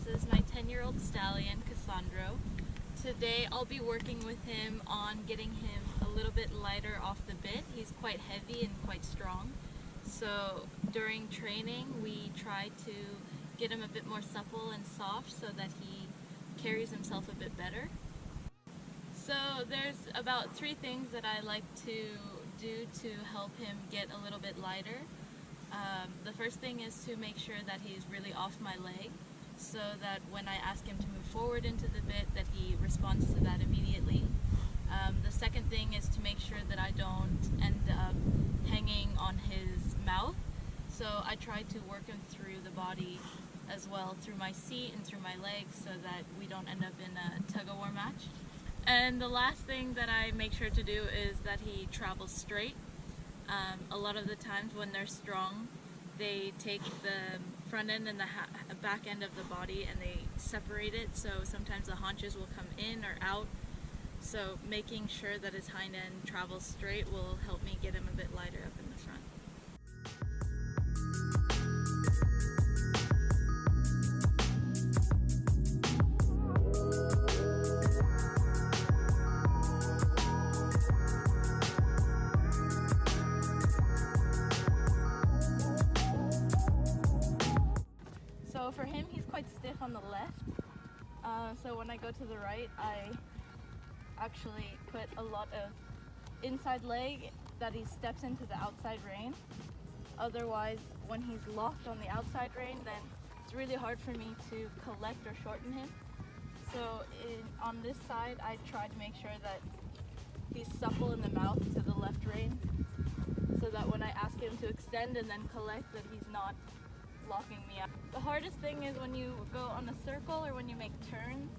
This is my 10-year-old stallion, Cassandro. Today I'll be working with him on getting him a little bit lighter off the bit. He's quite heavy and quite strong. So during training we try to get him a bit more supple and soft so that he carries himself a bit better. So there's about 3 things that I like to do to help him get a little bit lighter. The first thing is to make sure that he's really off my leg, so that when I ask him to move forward into the bit that he responds to that immediately. The second thing is to make sure that I don't end up hanging on his mouth, so I try to work him through the body as well, through my seat and through my legs, so that we don't end up in a tug-of-war match. And the last thing that I make sure to do is that he travels straight. A lot of the times when they're strong, they take the front end and the back end of the body and they separate it, so sometimes the haunches will come in or out. So making sure that his hind end travels straight will help me get him a bit lighter up in the front. So for him, he's quite stiff on the left, so when I go to the right, I actually put a lot of inside leg that he steps into the outside rein. Otherwise, when he's locked on the outside rein, then it's really hard for me to collect or shorten him. So on this side, I try to make sure that he's supple in the mouth to the left rein, so that when I ask him to extend and then collect, that he's not locking me up. The hardest thing is when you go on a circle or when you make turns.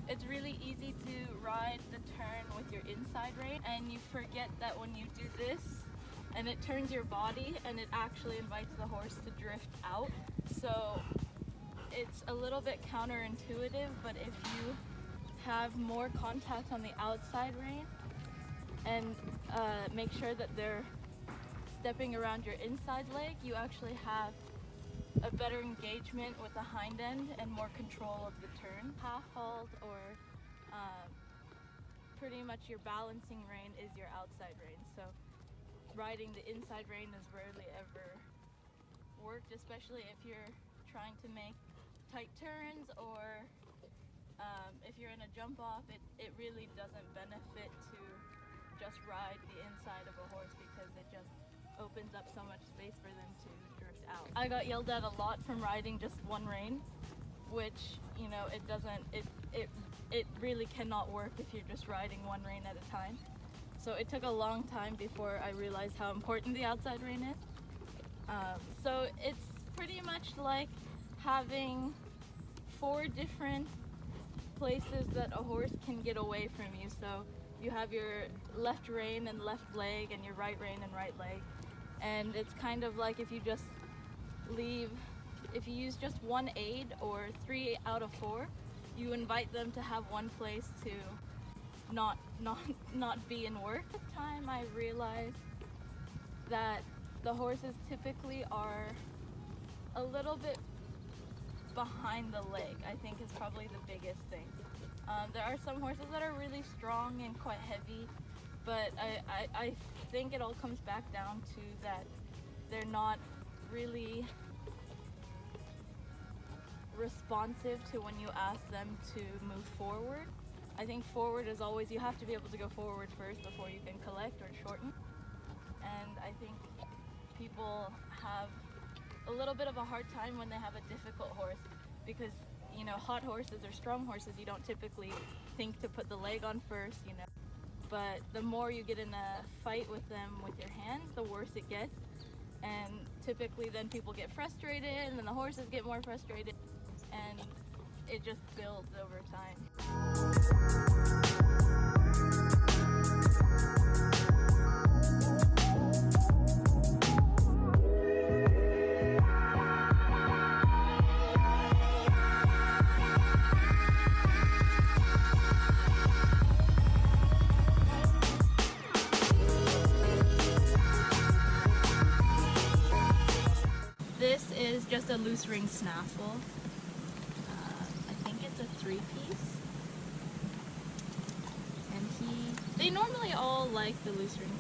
It's really easy to ride the turn with your inside rein, and you forget that when you do this and it turns your body and it actually invites the horse to drift out. So it's a little bit counterintuitive, but if you have more contact on the outside rein and make sure that they're stepping around your inside leg, you actually have a better engagement with the hind end and more control of the turn. Half halt or pretty much your balancing rein is your outside rein. So riding the inside rein has rarely ever worked, especially if you're trying to make tight turns or if you're in a jump off. It really doesn't benefit to just ride the inside of a horse because it just opens up so much space for them to drift out. I got yelled at a lot from riding just one rein, which, you know, it really cannot work if you're just riding one rein at a time. So it took a long time before I realized how important the outside rein is. So it's pretty much like having 4 different places that a horse can get away from you. So you have your left rein and left leg and your right rein and right leg. And it's kind of like if you use just one aid or 3 out of 4, you invite them to have one place to not be in work. At the time I realized that the horses typically are a little bit behind the leg, I think is probably the biggest thing. There are some horses that are really strong and quite heavy, but I think it all comes back down to that they're not really responsive to when you ask them to move forward. I think forward is always, you have to be able to go forward first before you can collect or shorten. And I think people have a little bit of a hard time when they have a difficult horse because, you know, hot horses or strong horses, you don't typically think to put the leg on first, you know. But the more you get in a fight with them with your hands, the worse it gets. And typically then people get frustrated and then the horses get more frustrated and it just builds over time. This is just a loose ring snaffle. 3-piece. And they normally all like the loose ring